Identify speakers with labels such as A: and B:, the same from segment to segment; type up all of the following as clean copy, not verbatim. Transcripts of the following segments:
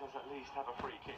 A: does at least have a free kick.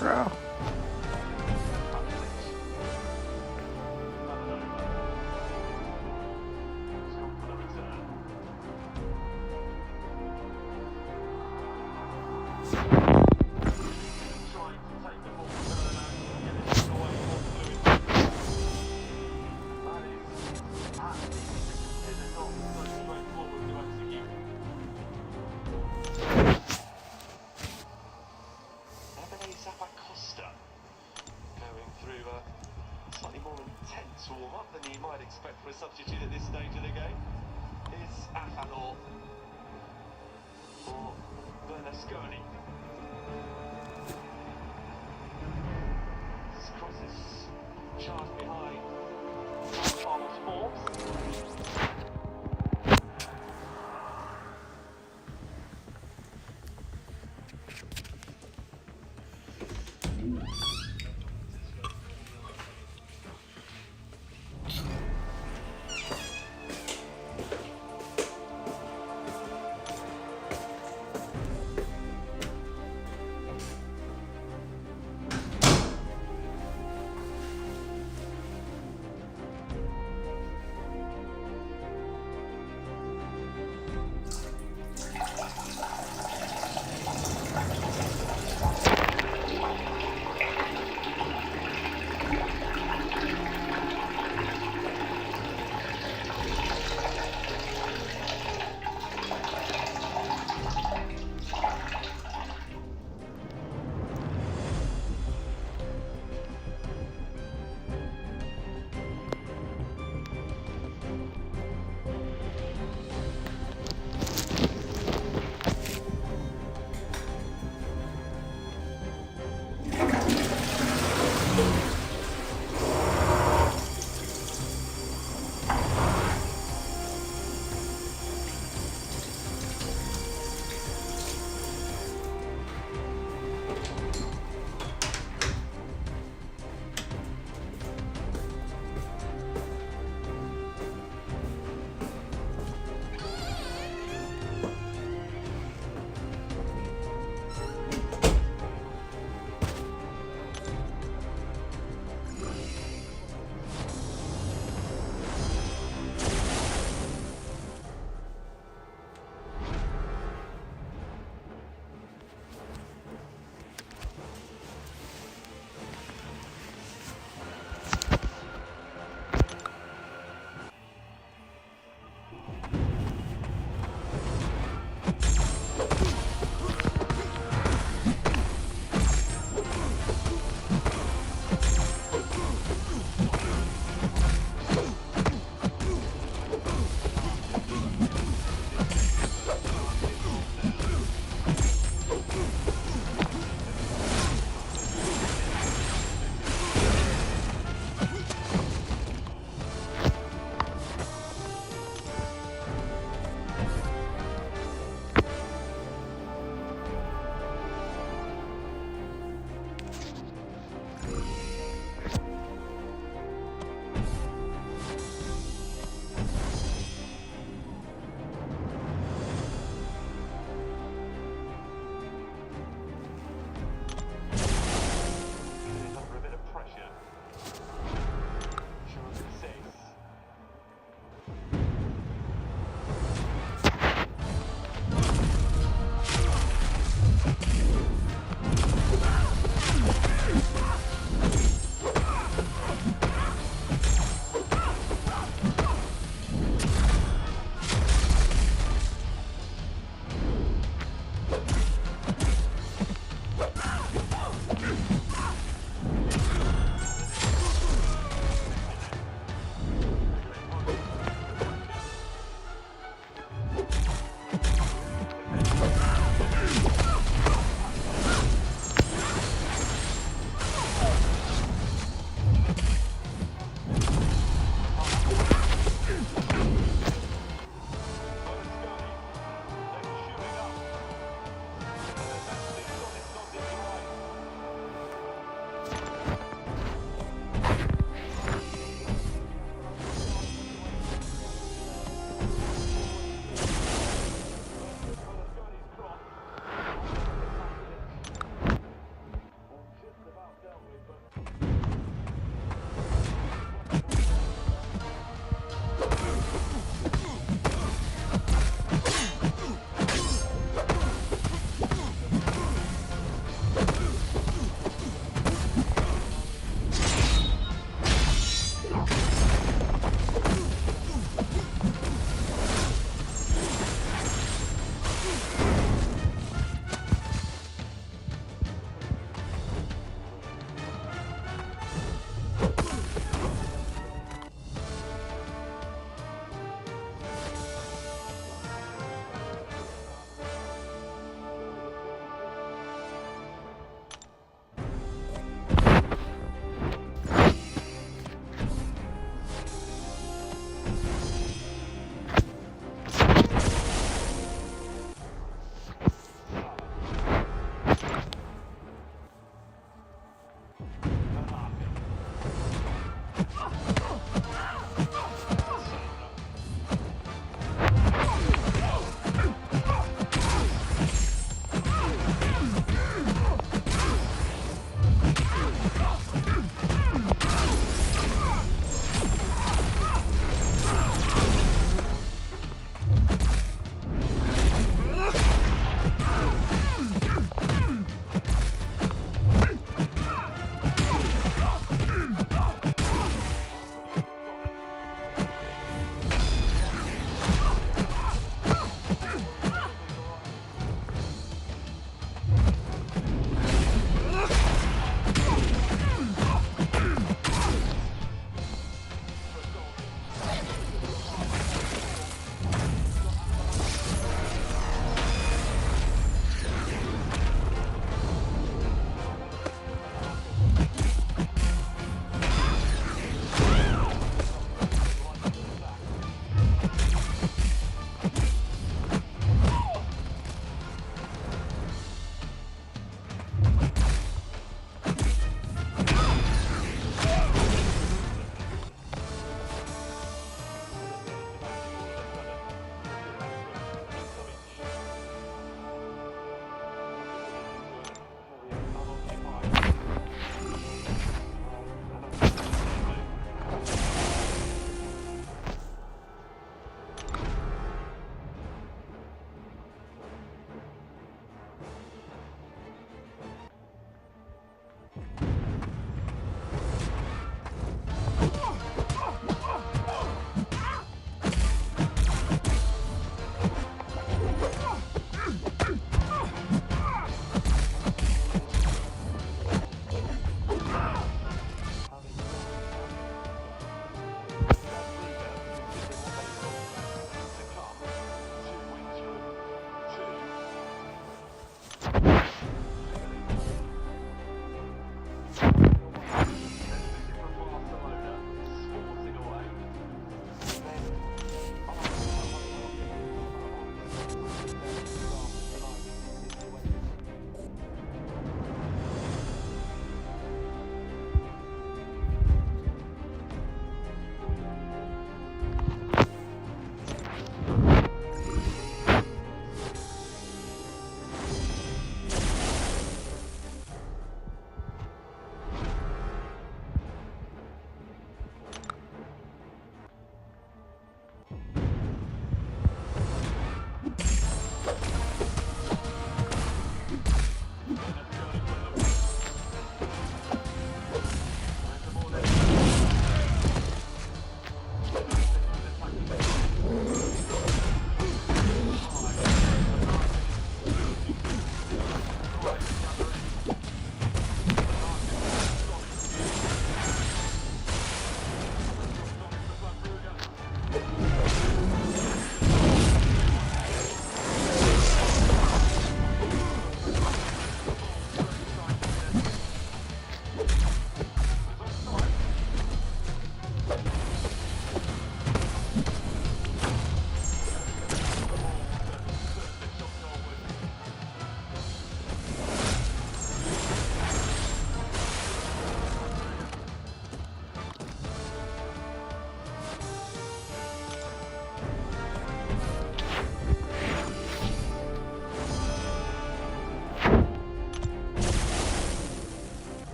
A: Bro.
B: Costa going through a slightly more intense warm-up than you might expect for a substitute at this stage of the game. Is Afanor or Bernasconi? This cross is charged behind Carlos Forbes.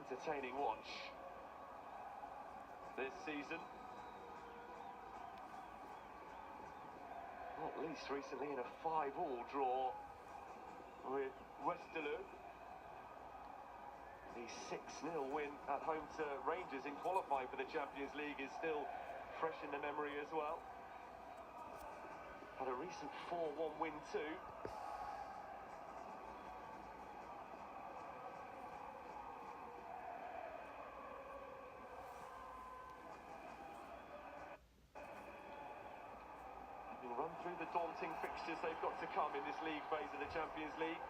B: entertaining watch this season. Not least recently in a 5-5 draw with Westerlo. The 6-0 win at home to Rangers in qualifying for the Champions League is still fresh in the memory as well. Had a recent 4-1 win too. Having run through the daunting fixtures they've got to come in this league phase of the Champions League.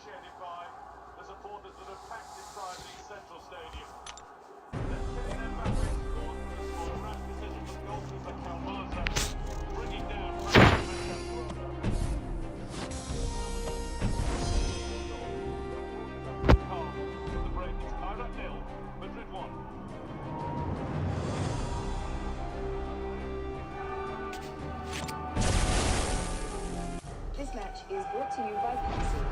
B: appreciated by the supporters that have packed inside the Central Stadium. Then Kylian Mbappe scored with a small rash decision from goalkeeper Calvaza, bringing down the break is Iraq 0, Madrid 1.
A: This match is brought to you by Pepsi.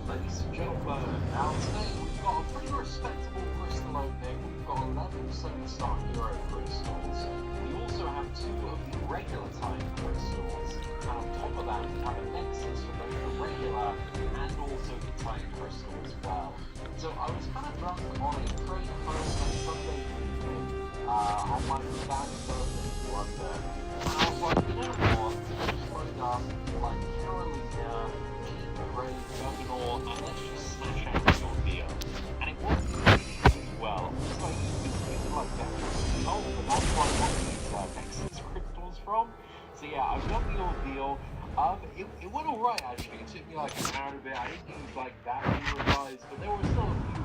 B: Ladies and gentlemen, now today we've got a pretty respectable crystal opening. We've got 11 7-star hero crystals. We also have 2 of the regular type crystals. And on top of that, we have a nexus for both the regular and also the type crystal as well. So I was kind of drunk on a train home on Sunday evening. I might have found a birthday in London. And I was like, you know what? Just load up like Carolina, Ray, Juggernaut, and let's just smash out your deal. And it worked really well. It's like, it's like that. Oh, but that's why I got these Nexus crystals from. So yeah, I've got the ordeal. It went alright actually. It took me like an hour and a bit. I didn't use like that many guys, but there were still a few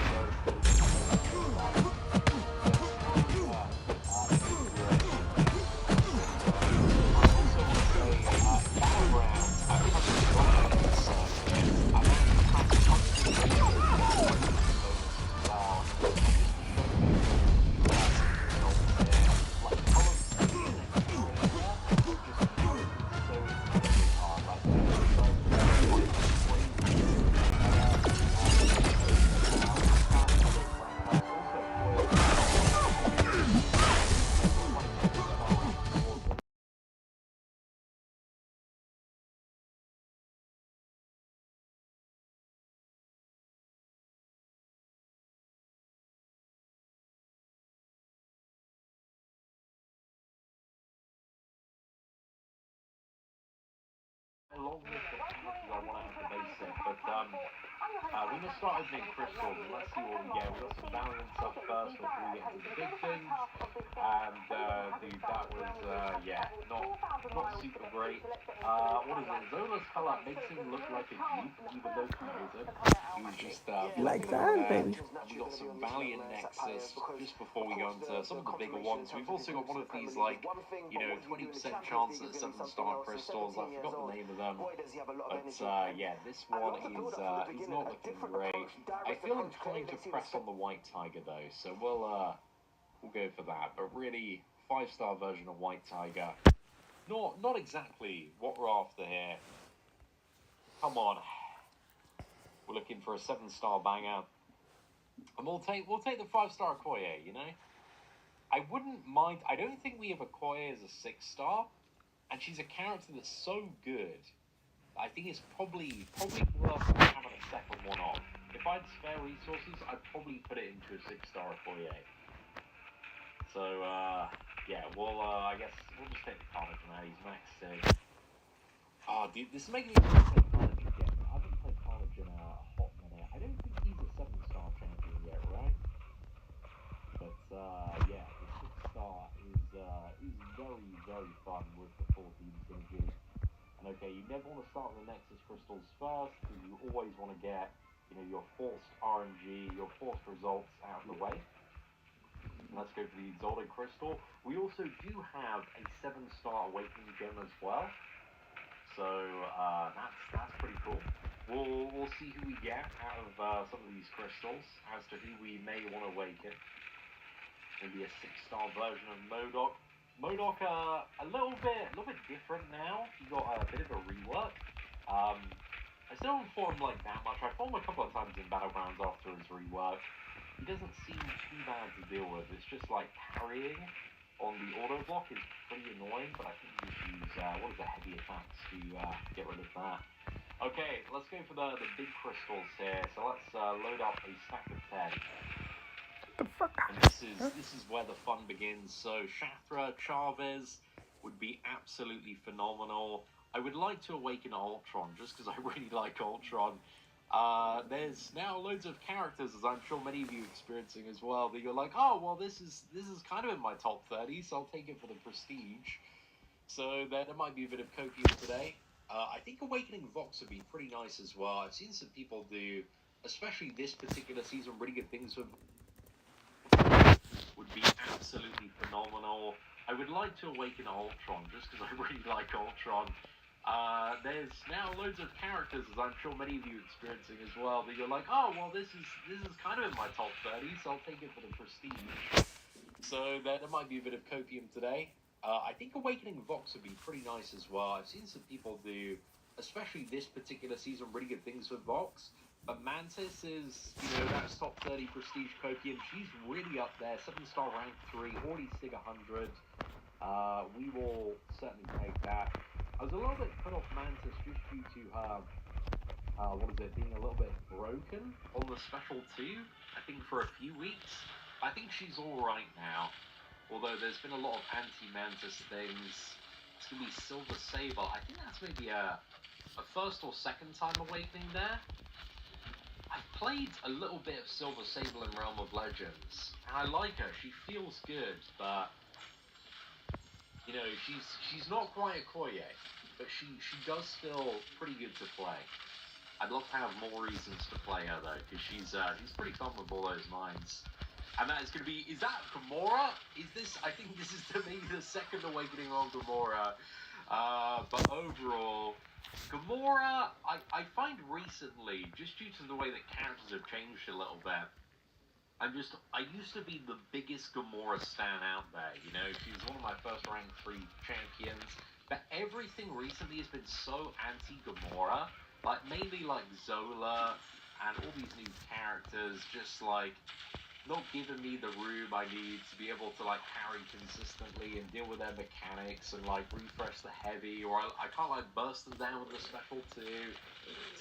B: that along with the characters I want to have the basic, but we're going to start opening crystals and let's see what we get. We've got some Valiant stuff first before we get to the big things, and dude, that was, yeah, not super great. What is it? Zola's color makes him look like a dupe, even though he isn't. He was just,
C: like that, baby.
B: we got some Valiant Nexus just before we go into some of the bigger ones. We've also got one of these, like, you know, 20% chance at 7-star crystals. I forgot the name of them. But, yeah, this one is not looking great. I feel inclined to press on the White Tiger, though, so we'll go for that. But really, 5-star version of White Tiger. not exactly what we're after here. Come on. We're looking for a 7-star banger. And we'll take the 5-star Okoye, you know? I wouldn't mind. I don't think we have Okoye as a 6-star, and she's a character that's so good. I think it's probably worth having a second one on. If I had spare resources, I'd probably put it into a 6-star Okoye. So yeah, I guess we'll just take the Carnage now. He's max 6. Oh, dude, this is making me want to play Carnage again. I haven't played Carnage in a hot minute. I don't think he's a 7-star champion yet, right? But yeah, the 6-star is very, very fun with the 14 synergy. And okay, you never want to start with the Nexus crystals first, because you always want to get, you know, your forced RNG, your forced results out of the way. Let's go for the Exotic Crystal. We also do have a 7-star Awakening gem as well. So that's pretty cool. We'll see who we get out of some of these crystals as to who we may want to awaken. Maybe a 6-star version of Modok. Modok a little bit different now. He got a bit of a rework. I still don't form like that much. I fought him a couple of times in Battlegrounds after his rework. He doesn't seem too bad to deal with. It's just like parrying on the auto block is pretty annoying, but I think you just use heavy attacks to get rid of that. Okay, let's go for the big crystals here. So let's load up a stack of 10.
C: The fuck?
B: And this is where the fun begins. So Shathra, Chavez would be absolutely phenomenal. I would like to awaken Ultron just because I really like Ultron. There's now loads of characters, as I'm sure many of you are experiencing as well, that you're like, oh well, this is kind of in my top 30, so I'll take it for the prestige. So there might be a bit of copium today. I think Awakening Vox would be pretty nice as well. I've seen some people do, especially this particular season, really good things with would be absolutely phenomenal. I would like to awaken Ultron just because I really like Ultron. There's now loads of characters, as I'm sure many of you are experiencing as well, that you're like, oh well, this is kind of in my top 30, so I'll take it for the prestige. So there might be a bit of copium today. I think Awakening Vox would be pretty nice as well. I've seen some people do, especially this particular season, really good things with Vox. But Mantis is, you know, that's top 30 prestige copium. She's really up there. 7-star rank 3, already Sig 100. We will certainly take that. I was a little bit put off Mantis just due to her, being a little bit broken on the Special 2, I think for a few weeks. I think she's alright now. Although there's been a lot of anti-Mantis things. It's going to be Silver Saber. I think that's maybe a first or second time awakening there. I've played a little bit of Silver Sable in Realm of Legends, and I like her. She feels good, but you know, she's not quite a Okoye, but she does feel pretty good to play. I'd love to have more reasons to play her though, because she's pretty fun with all those mines. And that is going to be, is that Gamora? I think this is to me the second awakening on Gamora. But overall, Gamora, I find recently, just due to the way that characters have changed a little bit, I used to be the biggest Gamora stan out there, you know, she was one of my first rank 3 champions, but everything recently has been so anti-Gamora, like, mainly, like, Zola, and all these new characters, just, like, not giving me the room I need to be able to like parry consistently and deal with their mechanics and like refresh the heavy, or I can't like burst them down with the Special 2.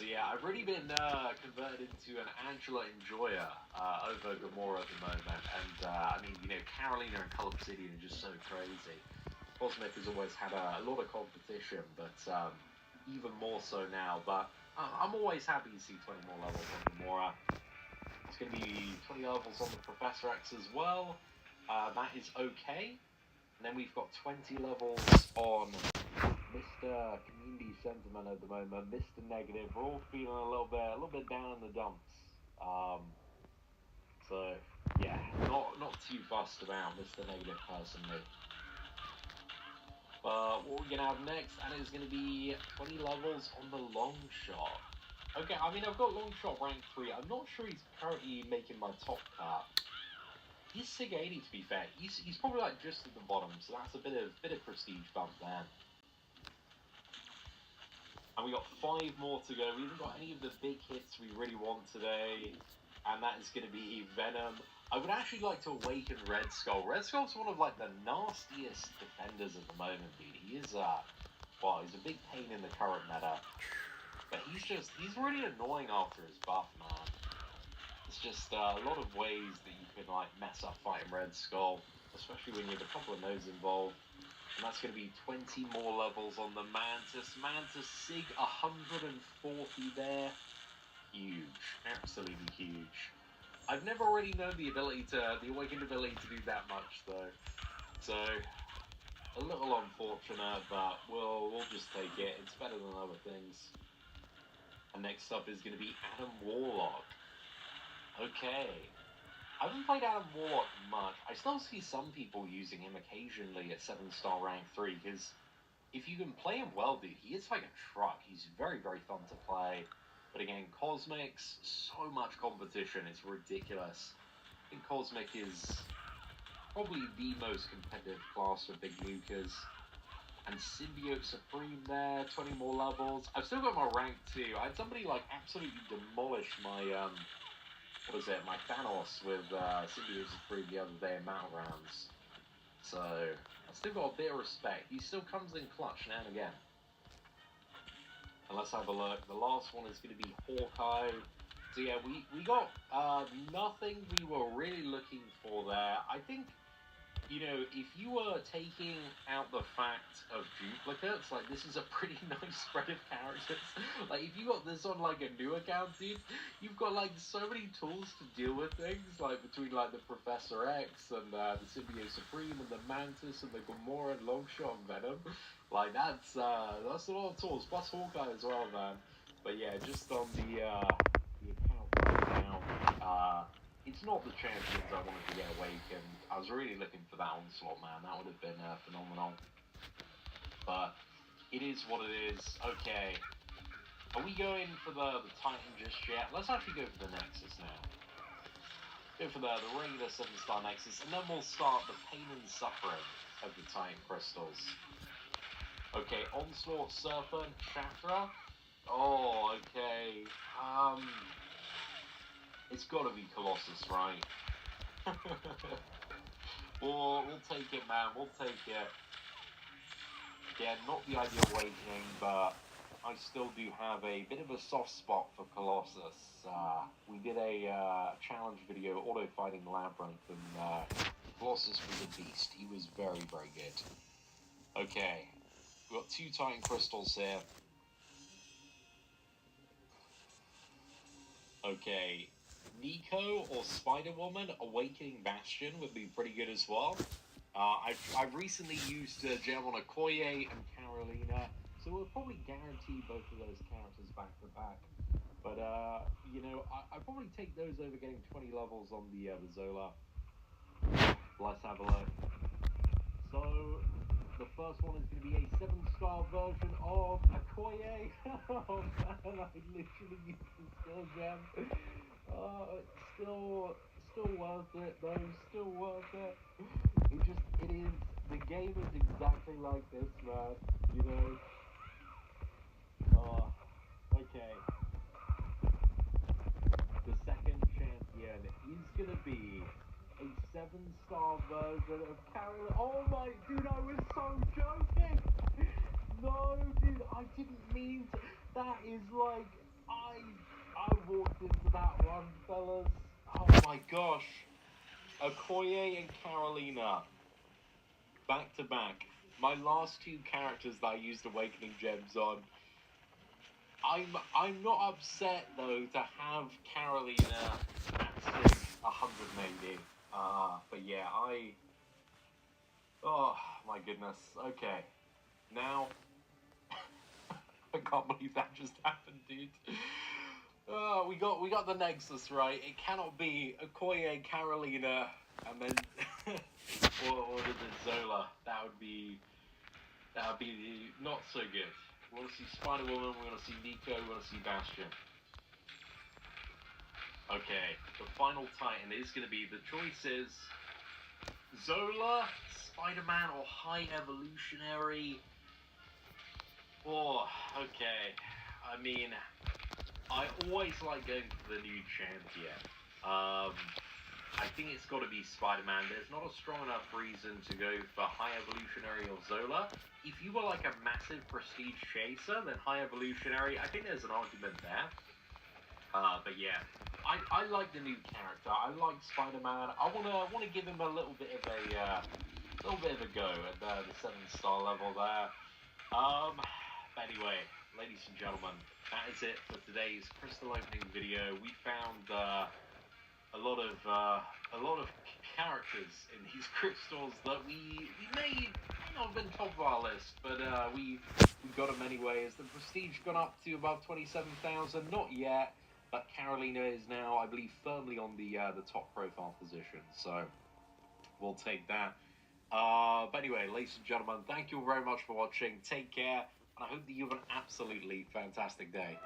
B: So yeah, I've really been converted into an Angela enjoyer over Gamora at the moment, and I mean, you know, Carolina and Cull Obsidian are just so crazy. Cosmic has always had a lot of competition, but even more so now. But I'm always happy to see 20 more levels on Gamora. It's going to be 20 levels on the Professor X as well. That is okay. And then we've got 20 levels on Mr. Community Sentiment at the moment. Mr. Negative. We're all feeling a little bit down in the dumps. So yeah, not too fussed about Mr. Negative personally. But what we're going to have next, and it's going to be 20 levels on the Long Shot. Okay, I mean, I've got Longshot rank 3. I'm not sure he's currently making my top cut. He's Sig 80 to be fair. He's probably like just at the bottom, so that's a bit of prestige bump there. And we got 5 more to go. We haven't got any of the big hits we really want today. And that is going to be Venom. I would actually like to awaken Red Skull. Red Skull's one of like the nastiest defenders at the moment, dude. He is, well, he's a big pain in the current meta. But he's really annoying after his buff, man. It's just a lot of ways that you can like mess up fighting Red Skull, especially when you have a couple of nodes involved. And that's going to be 20 more levels on the Mantis. Mantis Sig 140 there. Huge. Absolutely huge. I've never really known the awakened ability to do that much though. So, a little unfortunate, but we'll just take it. It's better than other things. And next up is going to be Adam Warlock. Okay. I haven't played Adam Warlock much. I still see some people using him occasionally at 7-star rank 3, because if you can play him well, dude, he is like a truck. He's very, very fun to play. But again, Cosmic's, so much competition, it's ridiculous. I think Cosmic is probably the most competitive class for big nukers. And Symbiote Supreme there, 20 more levels. I've still got my rank 2. I had somebody like absolutely demolish my my Thanos with Symbiote Supreme the other day in Battlegrounds. So, I've still got a bit of respect. He still comes in clutch now and again. And let's have a look. The last one is going to be Hawkeye. So yeah, we got nothing we were really looking for there. I think, you know, if you were taking out the fact of duplicates, like, this is a pretty nice spread of characters. Like, if you got this on, like, a new account, dude, you've got, like, so many tools to deal with things, like, between, like, the Professor X and the Symbiote Supreme and the Mantis and the Gamora and Longshot and Venom. Like, that's a lot of tools, plus Hawkeye as well, man. But yeah, just on the account right now, it's not the champions I wanted to get awakened. I was really looking for that onslaught, man. That would have been phenomenal. But it is what it is. Okay. Are we going for the Titan just yet? Let's actually go for the Nexus now. Go for the regular 7-star Nexus, and then we'll start the pain and suffering of the Titan crystals. Okay, Onslaught, Serpent, Shafra. Oh, okay. It's got to be Colossus, right? we'll take it, man. We'll take it. Yeah, not the ideal awakening, but I still do have a bit of a soft spot for Colossus. We did a challenge video, Auto Fighting Labyrinth, and Colossus was a beast. He was very, very good. Okay, we've got 2 Titan Crystals here. Okay, Nico or Spider-Woman Awakening Bastion would be pretty good as well. I've recently used gem on Okoye and Carolina, so we'll probably guarantee both of those characters back to back. But you know, I probably take those over getting 20 levels on the Zola. Let's have a look. So the first one is going to be a 7-star version of Okoye. Oh man, I literally used the skill gem. Still worth it though. Still worth it. It is. The game is exactly like this, man. You know. Okay. The second champion is gonna be a 7-star version of Carol. Oh my, dude, I was so joking. No, dude, I didn't mean to. That is like, I walked into that one, fellas. Oh my gosh. Okoye and Carolina. Back to back. My last 2 characters that I used Awakening Gems on. I'm not upset though to have Carolina at 100 maybe. But yeah, oh my goodness. Okay. Now I can't believe that just happened, dude. Oh, we got the Nexus right. It cannot be Okoye, Carolina, and then or the Zola. That would be not so good. We want to see Spider-Woman, we want to see Nico, we want to see Bastion. Okay, the final Titan is going to be, the choices: Zola, Spider-Man, or High Evolutionary. Oh, okay. I mean, I always like going for the new champion. I think it's got to be Spider-Man. There's not a strong enough reason to go for High Evolutionary or Zola. If you were like a massive prestige chaser, then High Evolutionary, I think there's an argument there. But yeah, I like the new character. I like Spider-Man. I wanna give him a little bit of a go at the 7-star level there. But anyway, ladies and gentlemen, that is it for today's crystal opening video. We found a lot of characters in these crystals that we may not have been top of our list, but we got them anyway. Has the prestige gone up to above 27,000? Not yet, but Carolina is now, I believe, firmly on the top profile position. So we'll take that. But anyway, ladies and gentlemen, thank you very much for watching. Take care, and I hope that you have an absolutely fantastic day.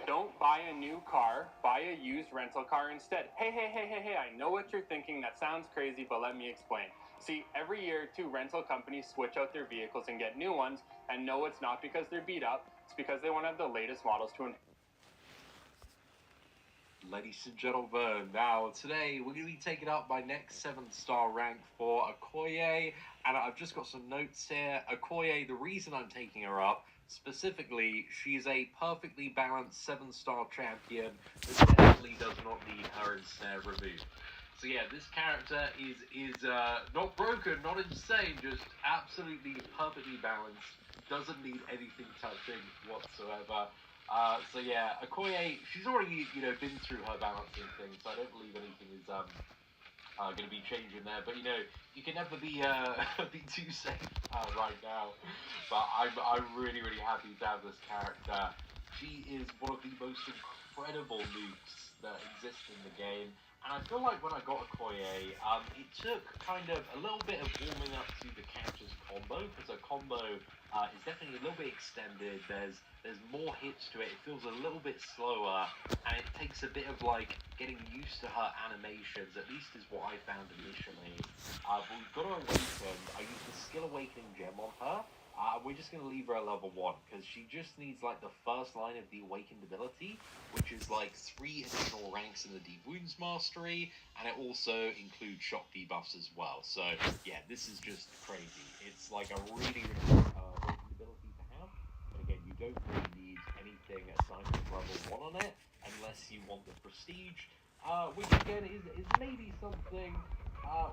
D: Don't buy a new car, buy a used rental car instead. Hey, I know what you're thinking. That sounds crazy, but let me explain. See, every year, 2 rental companies switch out their vehicles and get new ones, and no, it's not because they're beat up. It's because they want to have the latest models to
B: Ladies and gentlemen, now today we're going to be taking up my next 7-star rank for Okoye, and I've just got some notes here. Okoye, the reason I'm taking her up, specifically, she's a perfectly balanced 7-star champion that definitely does not need her ensnare removed. So yeah, this character is not broken, not insane, just absolutely perfectly balanced, doesn't need anything touching whatsoever. So yeah, Okoye, she's already, been through her balancing thing, so I don't believe anything is going to be changing there. But you can never be be too safe right now. But I'm really happy to have this character. She is one of the most incredible nukes that exist in the game. And I feel like when I got Okoye, it took kind of a little bit of warming up to the character's combo, because her combo is definitely a little bit extended. There's more hits to it. It feels a little bit slower, and it takes a bit of like getting used to her animations. At least is what I found initially. But we've got her awakened. I used the skill awakening gem on her. We're just going to leave her at level 1, because she just needs like the first line of the awakened ability, which is like 3 additional ranks in the Deep Wounds Mastery, and it also includes shock debuffs as well. So yeah, this is just crazy. It's like a really good awakened ability to have, but again, you don't really need anything aside from level 1 on it, unless you want the prestige, which again is maybe something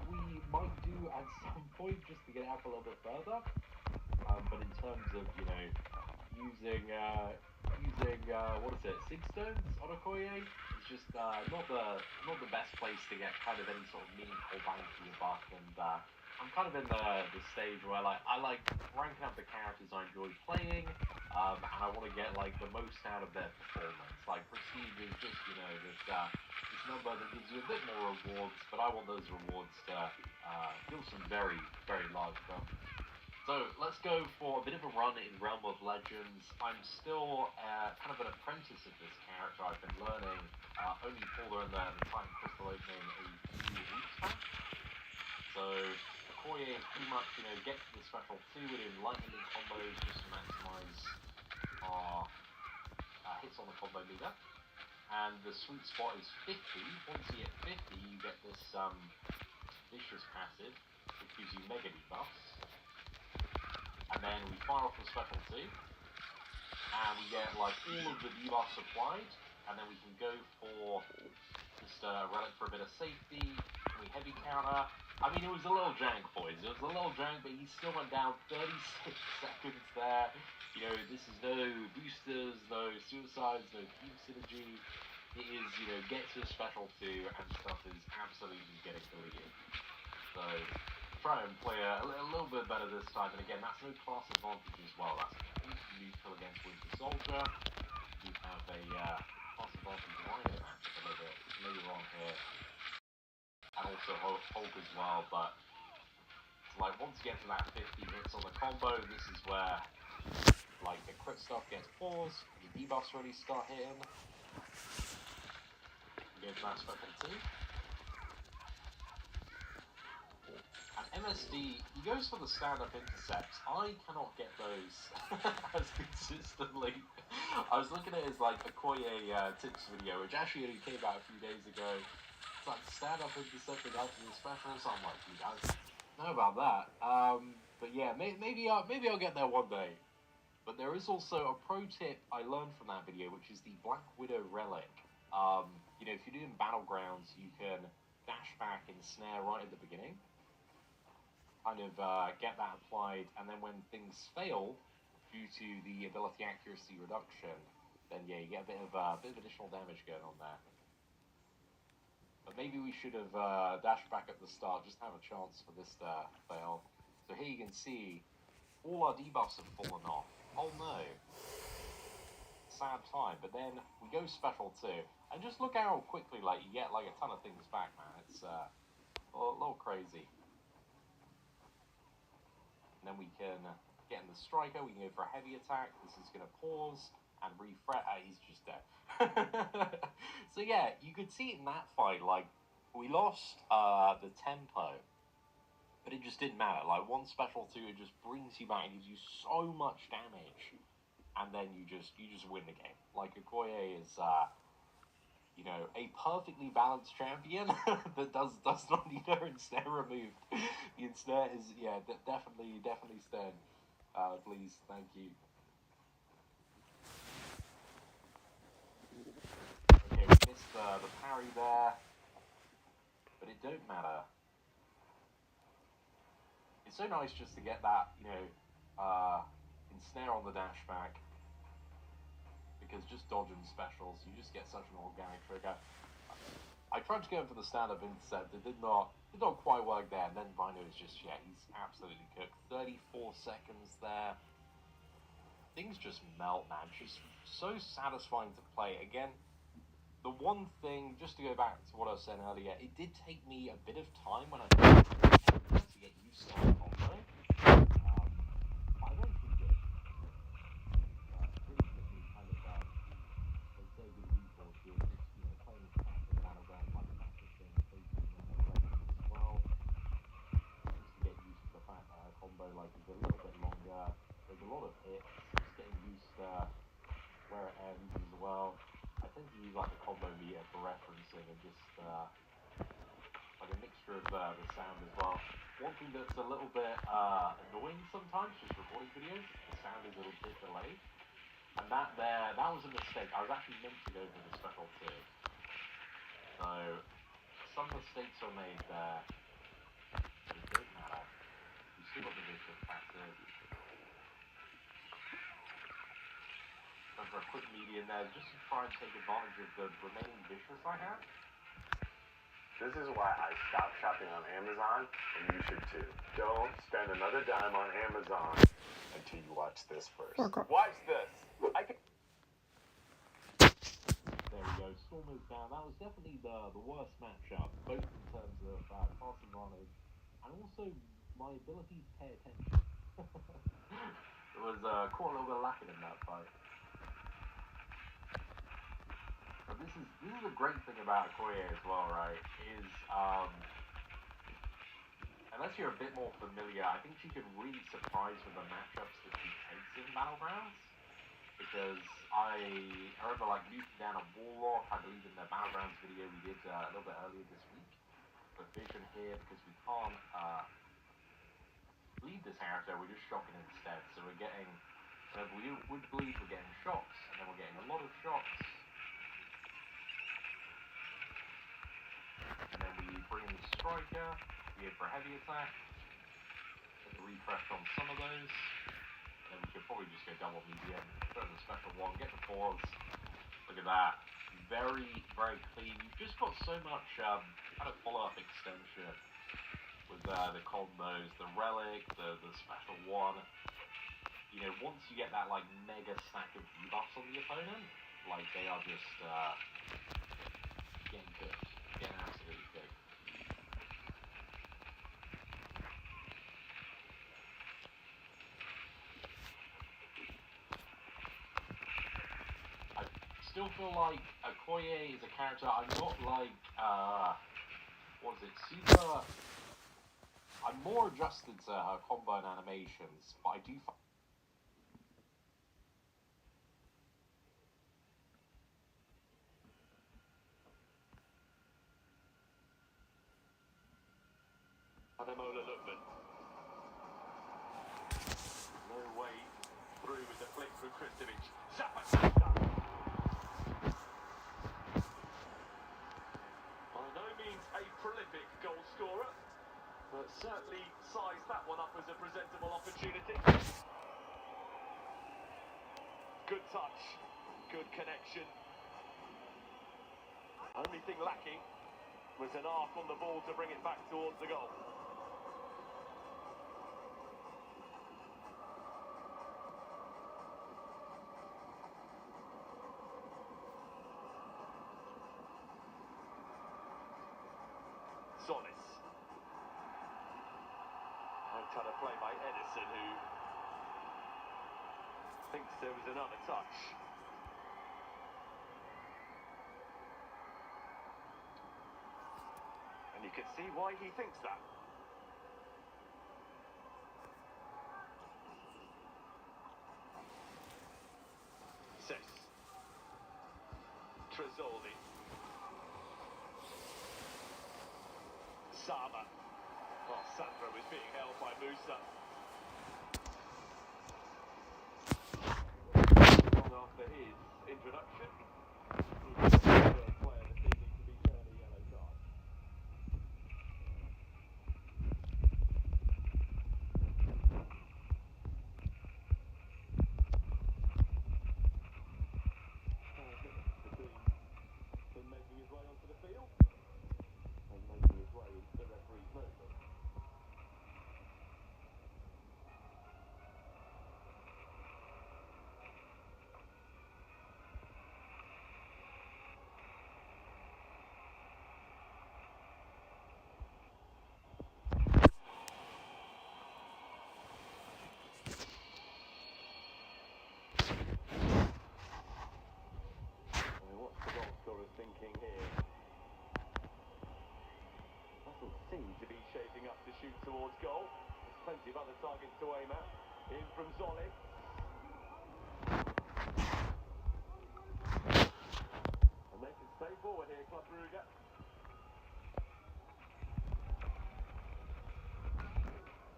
B: we might do at some point just to get it up a little bit further. But in terms of, using what is it, Sig Stones on Okoye, it's just not the best place to get kind of any sort of meaningful bang for your buck. And I'm kind of in the stage where I like ranking up the characters I enjoy playing, and I want to get like the most out of their performance. Like prestige is just this number that gives you a bit more rewards, but I want those rewards to deal some very large damage. So let's go for a bit of a run in Realm of Legends. I'm still kind of an apprentice of this character. I've been learning only pulled her in the Titan Crystal opening a few weeks back. So Okoye pretty much, get to the special 2 with enlightening combos just to maximize our hits on the combo meter. And the sweet spot is 50. Once you hit 50, you get this vicious passive, which gives you mega debuffs. And then we fire off the special 2, and we get like all of the debuffs applied, and then we can go for just relic for a bit of safety. And we heavy counter. I mean, it was a little jank, boys. It was a little jank, but he still went down 36 seconds there. This is no boosters, no suicides, no team synergy. It is, get to a special 2, and stuff is absolutely getting deleted. So try and play a little bit better this time, and again, that's no class advantage as well. That's neutral against Winter Soldier. You have a class advantage Rhino match a little bit later on here, and also Hulk as well. But like once you get to that 50 hits on the combo, this is where like the crit stuff gets paused, the debuffs really start hitting. You go to that special 2. And MSD, he goes for the stand-up intercepts. I cannot get those as consistently. I was looking at his like Okoye tips video, which actually only came out a few days ago. It's like stand-up intercepting after the special. So I'm like, dude, I don't know about that. But yeah, maybe I'll get there one day. But there is also a pro tip I learned from that video, which is the Black Widow relic. You know, if you're doing battlegrounds, you can dash back and snare right at the beginning. Kind of get that applied, and then when things fail due to the ability accuracy reduction, then yeah, you get a bit of additional damage going on there. But maybe we should have dashed back at the start, just to have a chance for this to fail. So here you can see all our debuffs have fallen off. Oh no. Sad time. But then we go special too. And just look how quickly like you get like a ton of things back, man. It's a little crazy. And then we can get in the striker, we can go for a heavy attack. This is going to pause and refresh. He's just dead. So yeah, you could see it in that fight, like, we lost the tempo, but it just didn't matter. Like, one special two, it just brings you back and gives you so much damage, and then you just win the game. Like, Okoye is, you know, a perfectly balanced champion that does not need her ensnare removed. The ensnare is, yeah, definitely stand. Please, thank you. Okay, we missed the parry there, but it don't matter. It's so nice just to get that, you know, ensnare on the dash back. Because just dodging specials, you just get such an organic trigger. I tried to go for the stand-up intercept, it did not quite work there, and then Rhino is just, yeah, he's absolutely cooked. 34 seconds there. Things just melt, man. Just so satisfying to play. Again, the one thing, just to go back to what I was saying earlier, it did take me a bit of time when I to get used to the combo. I don't think it. Really took me kind of, they say good recourse with just, you know, playing this passive battleground, like practicing, facing as well. Just to get used to the fact that a combo like is a little bit longer. There's a lot of hits. Just getting used to where it ends as well. I tend to use like the combo meter for referencing and just like a mixture of the sound as well. One thing that's a little bit annoying sometimes, just recording videos, the sound is a little bit delayed. And that was a mistake. I was actually meant to go for the special too. So some mistakes are made there. But it doesn't matter. You still got the vicious factor. Go for a quick median there, just to try and take advantage of the remaining vicious I have.
C: This is why I stopped shopping on Amazon, and you should too. Don't spend another dime on Amazon until you watch this first. Watch this.
B: There we go, Storm is down. That was definitely the worst matchup, both in terms of pass advantage and also my ability to pay attention. It was quite a little bit lacking in that fight. But this is a great thing about Okoye as well, right? Is unless you're a bit more familiar, I think she can really surprise with the matchups that she takes in Battlegrounds. Because I remember like nuking down a Warlock, I believe in the Battlegrounds video we did a little bit earlier this week. But Vision here, because we can't bleed this character, we're just shocking instead. So we're getting, whenever we would bleed, we're getting shocks, and then we're getting a lot of shocks. And then we bring in the striker, we go for a heavy attack, get the refresh on some of those, and then we could probably just go double medium, throw the special one, get the pause. Look at that. Very, very clean. You've just got so much kind of follow-up extension with the combos, the relic, the special one. You know, once you get that like mega stack of debuffs on the opponent, like they are just getting cooked. Getting absolutely cooked. I still feel like Okoye is a character I'm not like, what is it, super... I'm more adjusted to her combo and animations, but I do find
E: Ademola Lookman. No way through with the flick from Kristovic. Zapatista. By no means a prolific goal scorer, but certainly sized that one up as a presentable opportunity. Good touch, good connection. Only thing lacking was an arc on the ball to bring it back towards the goal. Solis. Nice kind of play by Edison, who thinks there was another touch. And you can see why he thinks that. Cess. Trezzoli. Sama. While Sandro was being held by Musa. Long after his introduction, he was the first player this evening to be shown a yellow card. Between him making his way onto the field and making his way into the referee's movement. What's the goal scorer thinking here? Doesn't seem to be shaping up to shoot towards goal. There's plenty of other targets to aim at. In from Zoli. And they can stay forward here, Club Brugge.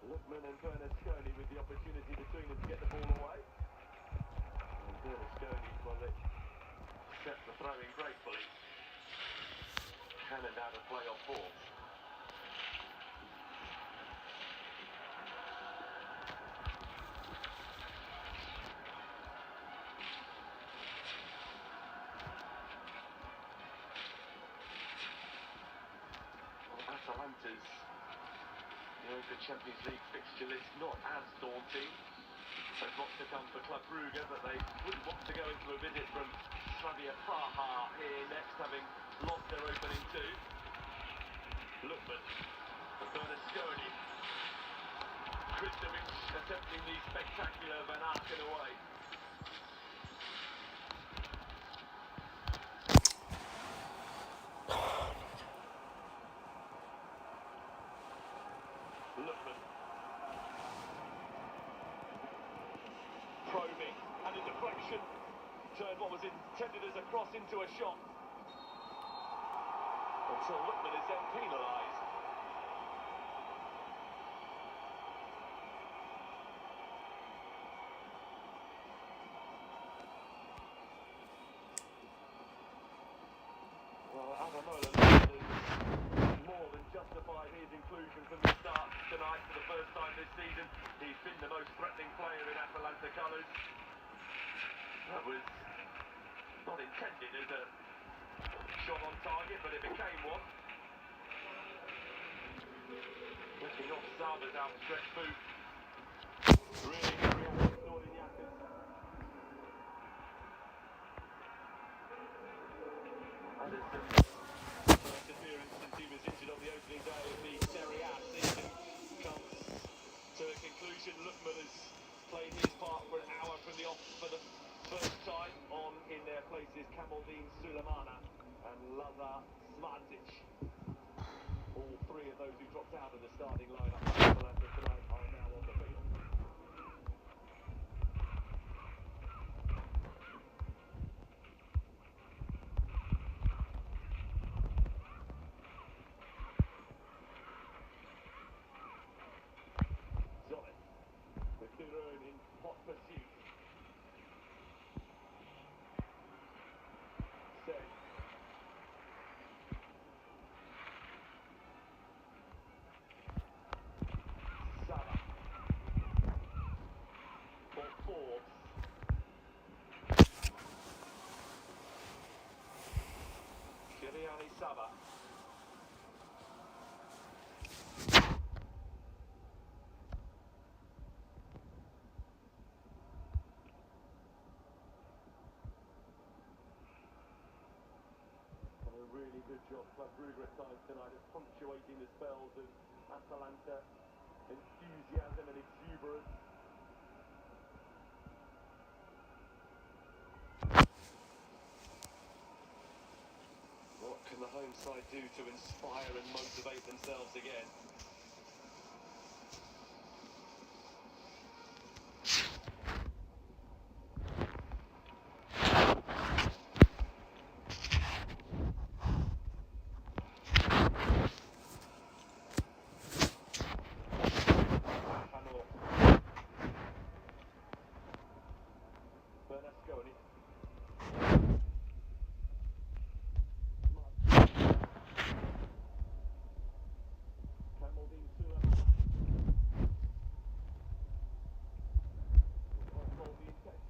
E: Lookman and Bernasconi with the opportunity between them to get the ball away. And Bernasconi, well, they kept the throw in gracefully. Cannoned out a play off ball. Atalanta's the Champions League fixture list not as daunting. There's lots to come for Club Brugge, but they wouldn't want to go into a visit from Slavia Praha here next, having lost their opening two. Lookman, Bernasconi, Kristovic attempting the spectacular Van Aken away. Lookman. Probing and a deflection. Turned what was intended as a cross into a shot. Until Lookman is then penalised. Well, Ademola Lookman has more than justified his inclusion from the start tonight for the first time this season. He's been the most threatening player in Atalanta colours. That was not intended as a shot on target, but it became one. Looking off Sama's outstretched boot. Really ignored in Yakas. Anderson, first appearance since he was injured on the opening day of the Serie A season, comes to a conclusion. Lookman has played his part for an hour from the off for the first time. On in their places, Kamaldeen Sulemana and Lazar Smartic. All three of those who dropped out of the starting lineup. Saba. A really good job, Club Brugge at times tonight of punctuating the spells of Atalanta enthusiasm and exuberance. What can the home side do to inspire and motivate themselves again? Bernasconi. Kamaldeen Suleiman. Control the intent.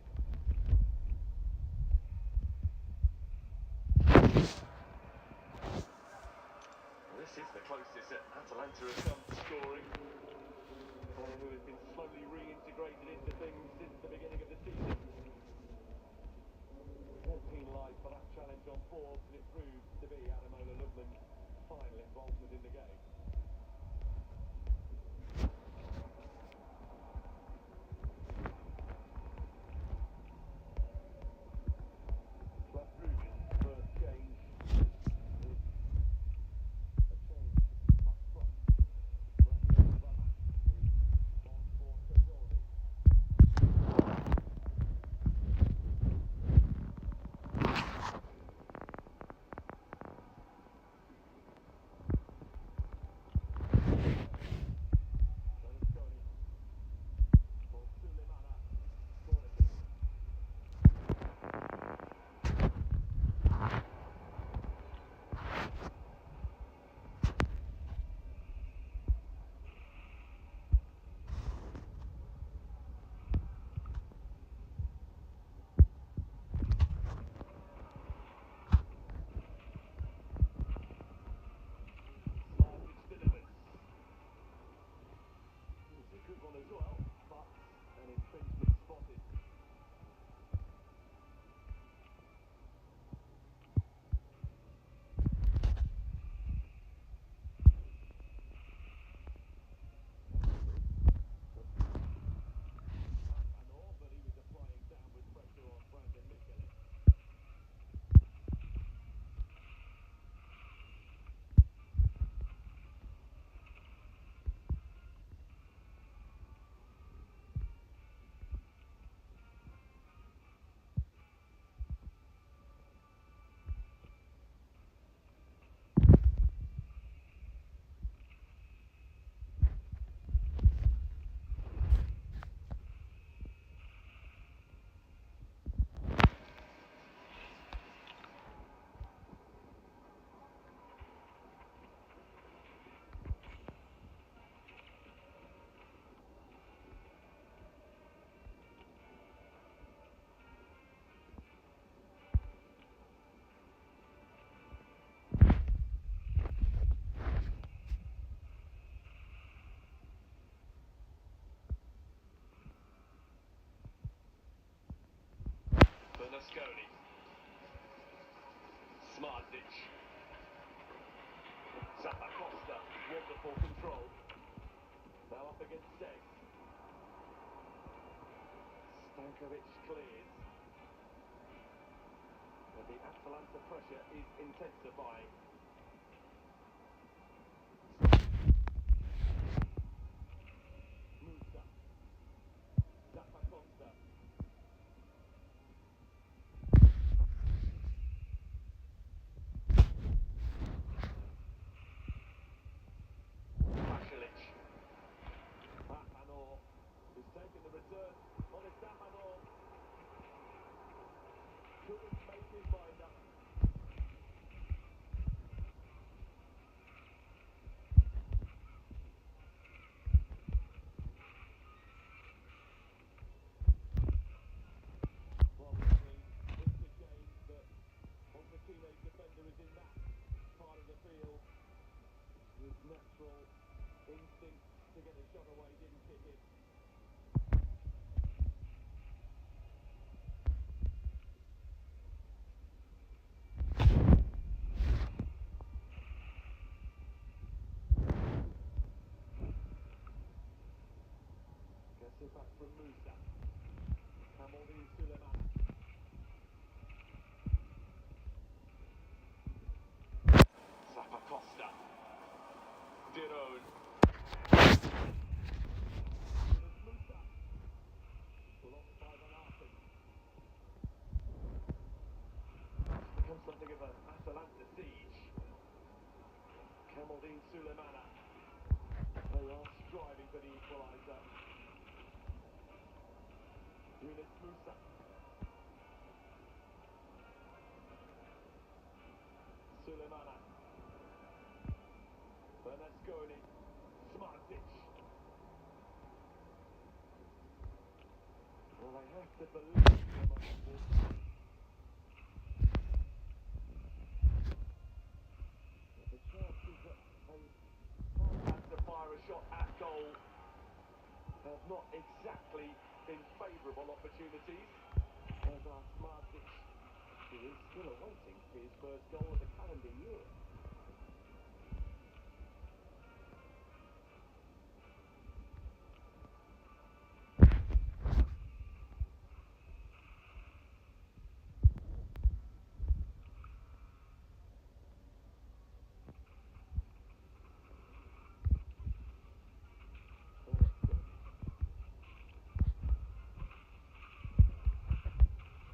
E: This is the closest that Atalanta have come to scoring. A player who has been slowly reintegrated into things since the beginning of the season. 14 live for that challenge on Forbes, and it proved to be Ademola Lookman's final involvement in the game. Club Brugge's first change is a change up front. Romeo Lamak is on for Togoldi. Bernasconi for Sulemana. Corner kick. Smartic delivers. It's a good one as well, but an infringement spotted. Anor, but he was applying downward pressure on Brandon Michele. Bernasconi. Smartic. Zappacosta. Wonderful control. Now up against Seg. Stankovic clears. But the Atalanta pressure is intensifying. Musa. Zappacosta. Pasalic. Anor is taking the return on his Anor. Couldn't make his mind up. natural instinct to get a shot away didn't kick in. Gets it back from Musa. Kamaldeen Sulemana. Zappacosta. Dirone. Musa. Blocked by Van Aken. Becomes something of an Atalanta siege. Kamaldeen Sulemana. They are striving for the equaliser. Yunus Musa. Sulemana. Bernasconi. Smartic. Well, they have to believe the most. The chances that they have to fire a shot at goal have not exactly been favourable opportunities. Serdar Smartic, who is still awaiting his first goal of the calendar year.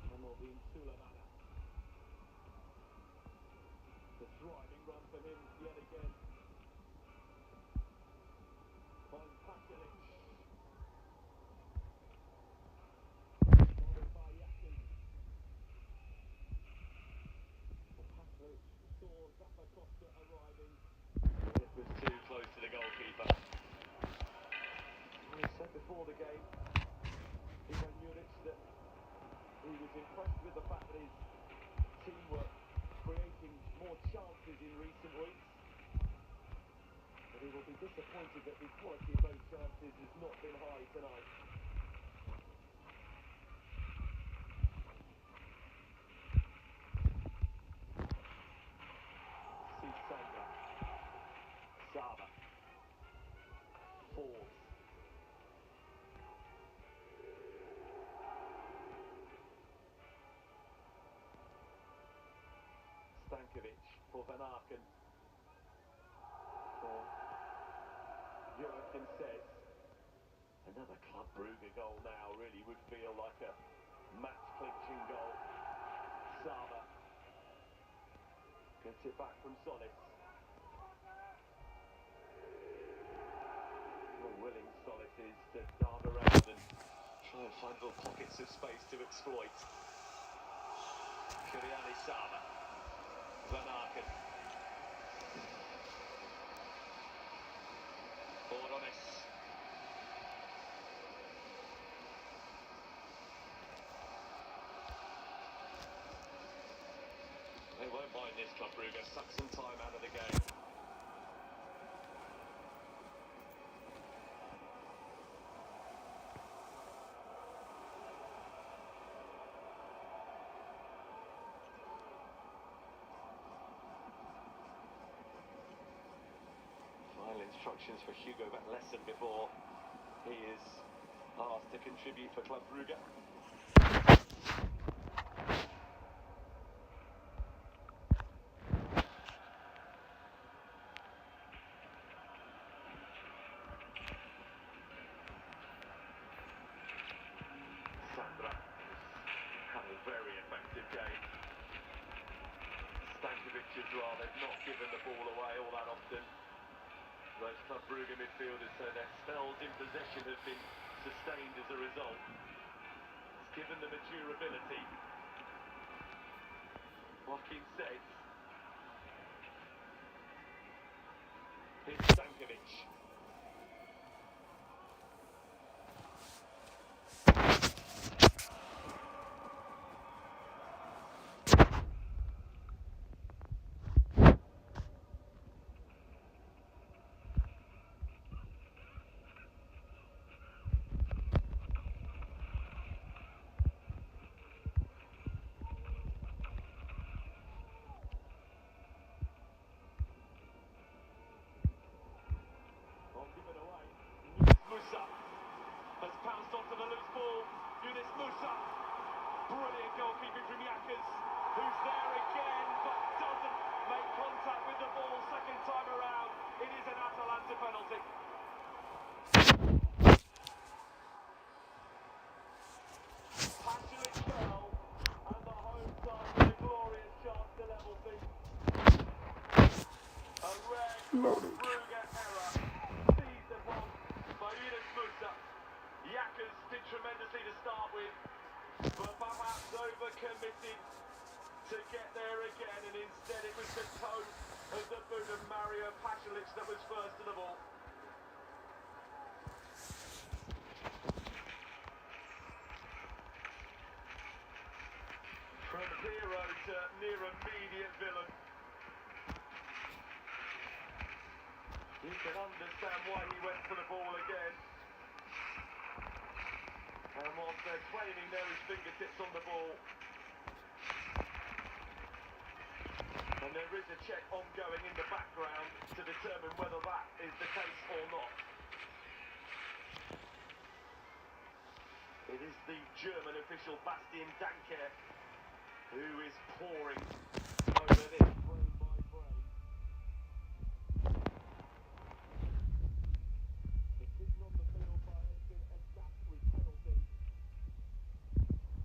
E: Kamaldeen Sulemana. The driving run for him yet again. Finds Pasalic. Followed by Yakin. Pasalic saw Zappacosta arriving. It was too close to the goalkeeper. He said before the game, Ivan Juric, that he was impressed with the fact that his team were creating more chances in recent weeks. But he will be disappointed that the quality of those chances has not been high tonight. Sisanga. Saba. Forbes. Stankovic for Van Aken. For Jurgen says another Club Brugge goal now really would feel like a match-clinching goal. Saba gets it back from Solis. How willing Solis is to dart around and try and find little pockets of space to exploit. Kylian Saba. Van Aken. Bordonis. They won't mind this, Club Brugge. Suck some time out of the game. Final instructions for Hugo Van Lessen before he is asked to contribute for Club Brugge. Sandra had a very effective game. Stankovic as well, they've not given the ball away all that often. Those Club Brugge midfielders, so their spells in possession have been sustained as a result. It's given them a durability. Joaquin says. Here's Stankovic. make contact with the ball second time around. It is an Atalanta penalty. Passionate fell, and the home side with a glorious chance to level things. A red Brugge error seized upon by Yunus Musa. Yakas did tremendously to start with, but perhaps overcommitted to get there again, and instead it was the toe of the boot of Mario Pasalic that was first to the ball. From hero to near immediate villain. You can understand why he went for the ball again. And whilst they're claiming there his fingertips on the ball, and there is a check ongoing in the background to determine whether that is the case or not. It is the German official Bastian Danke who is poring over this frame by frame. Decision on the field by Edwin Estat with penalty.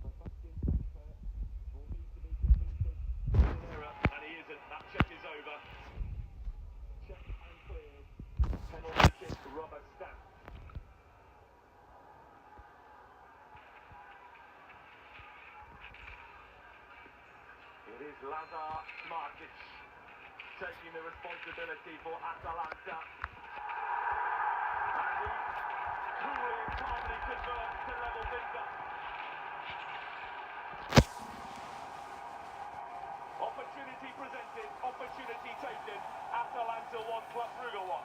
E: But Bastian Danke will need to be convincing. Error, and he isn't. That check is over. Check and cleared. Penalty kick, rubber stamp. It is Lazar Martic taking the responsibility for Atalanta. And he coolly and calmly converts to level things up. Opportunity presented, opportunity taken. Atalanta 1, Club Brugge 1.